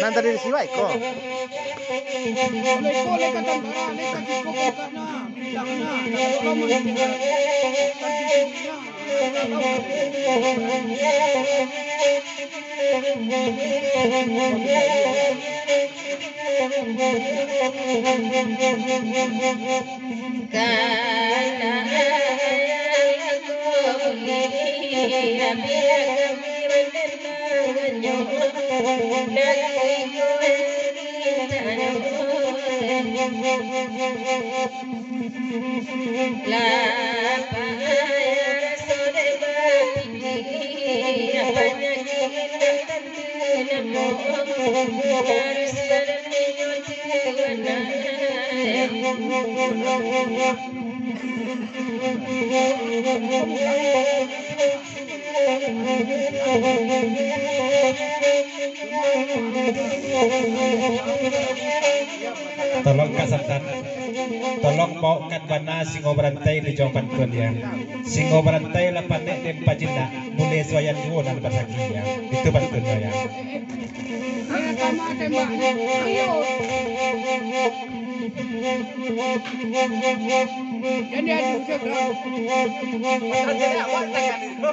Nanda dari siwa iko. Oleh kadang kala kaki koko kana bilang na kalau mau Tolong Kak Sultan, tolong bawakan bana singo berantai di jauh pantun ya. Singo berantai lah panek dan pajinda mulai soyan dua dan bersaki ya. Itu pantunnya ya. Ayo sama tembaknya. Ayo. Jadi aduh seberang. Jadi awak tangan itu.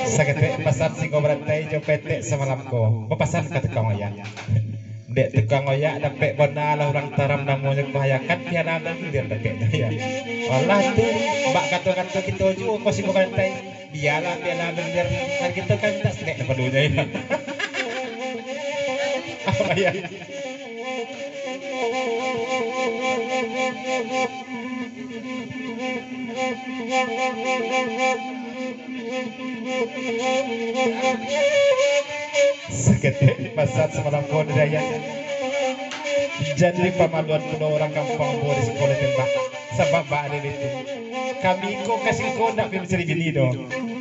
Sakit pasar singo berantai jauh petek semalam ko. Pepasan ke tukang oyak. Dek tukang oyak dapat bana lah orang taram namanya kebahayakan tiada dan dia dapat ya. Allah tu bak kata-kata kita juga kau singo berantai. Biarlah benar kan kita kan tak selek dapat dunia ya. Apa ya? Seketik pasar semalam kau daya. Jadi pemaluan kuno orang kampung boleh sekolah tembak. Sebab bak ada itu. Kami kau kasih kau nak pergi mencari bini do.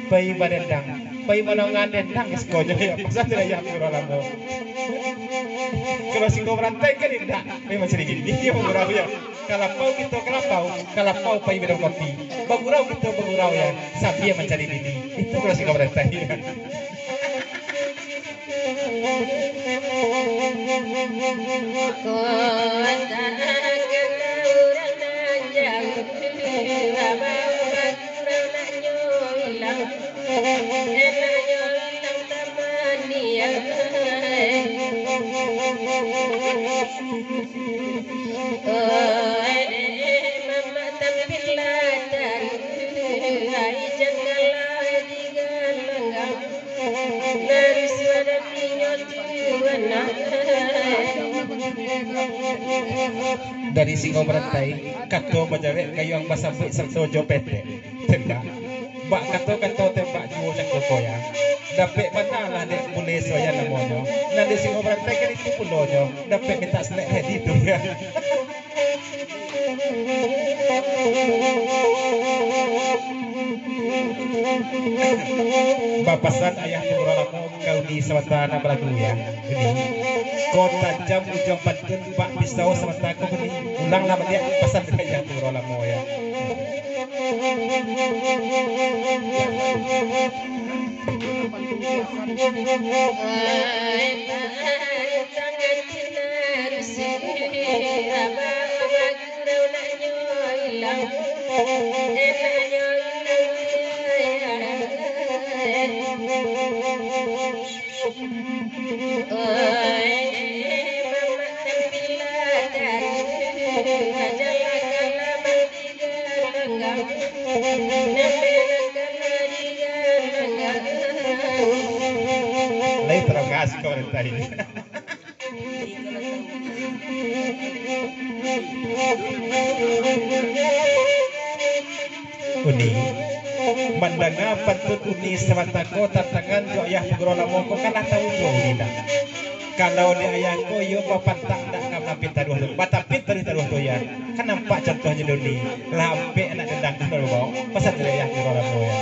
Pai badendang, pai manongan dendang sekolah ya. Pasal daya kurang lama. Kalau singo berantai kan tidak, pai mencari bini dia bergurau ya. Kalapau kita kalapau pai minum kopi. Bergurau kita bergurau ya. Sambil mencari bini. Itu kalau singo berantai. Dari singo berantai, kato bajawek kayu ang basabik serta jopete. Tidak. Bak kato tembak juo cakko koya. Dapat mana lah dek boleh soya namonyo. Nanti singo berantai kan itu pulonyo. Dapat minta selek hedi tu ya. Bapasan ayah turalamu kau di sawatana belagu ya. Ini kau tajam ujung pantun bak pisau semata kau ini ulanglah dia pasan ayah turalamu ya. Lei terangkas kau rentai. Uni, mana dengar patut uni sabatako tantangan jo ayah pegrola moko kalah tahu jo tidak. Kalau dia ayahku yo bapak tak nak nampi taruh tu. Batapit taruh tu ya. Kan nampak contohnya dulu lampe nak gendang kan bawa. Pasal dia ayah pegrola mo ya.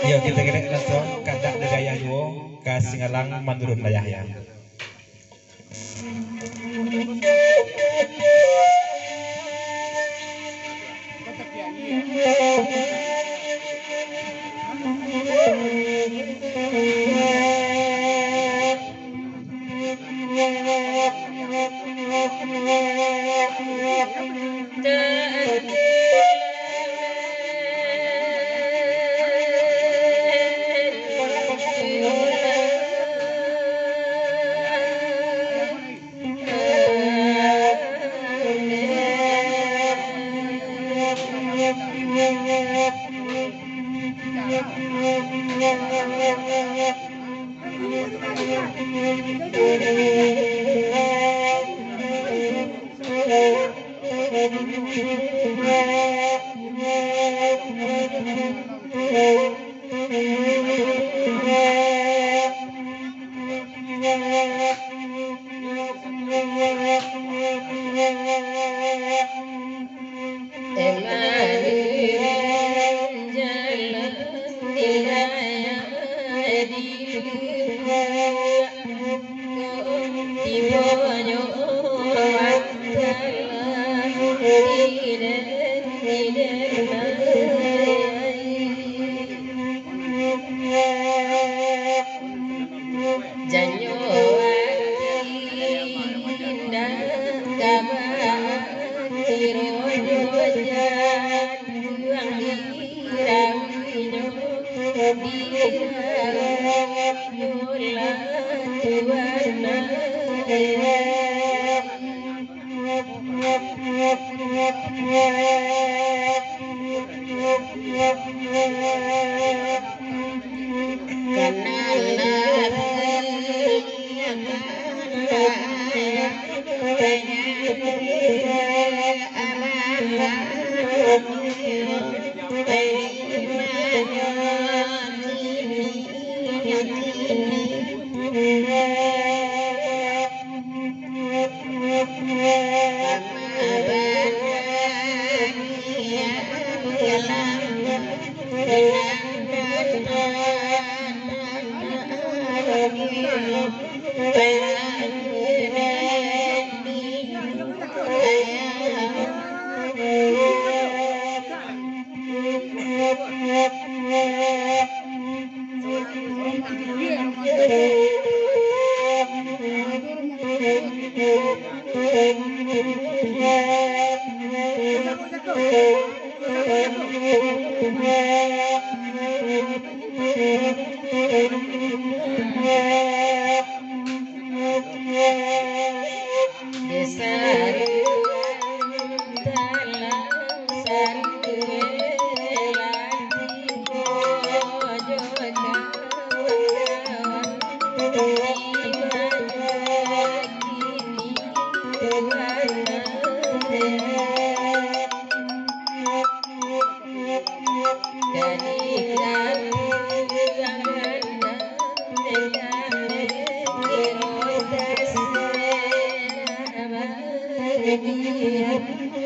Ya kita kena langsung kadak daya yo ka Singalang Mandurun layah ya.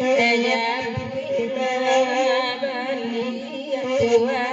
Ella Tuhan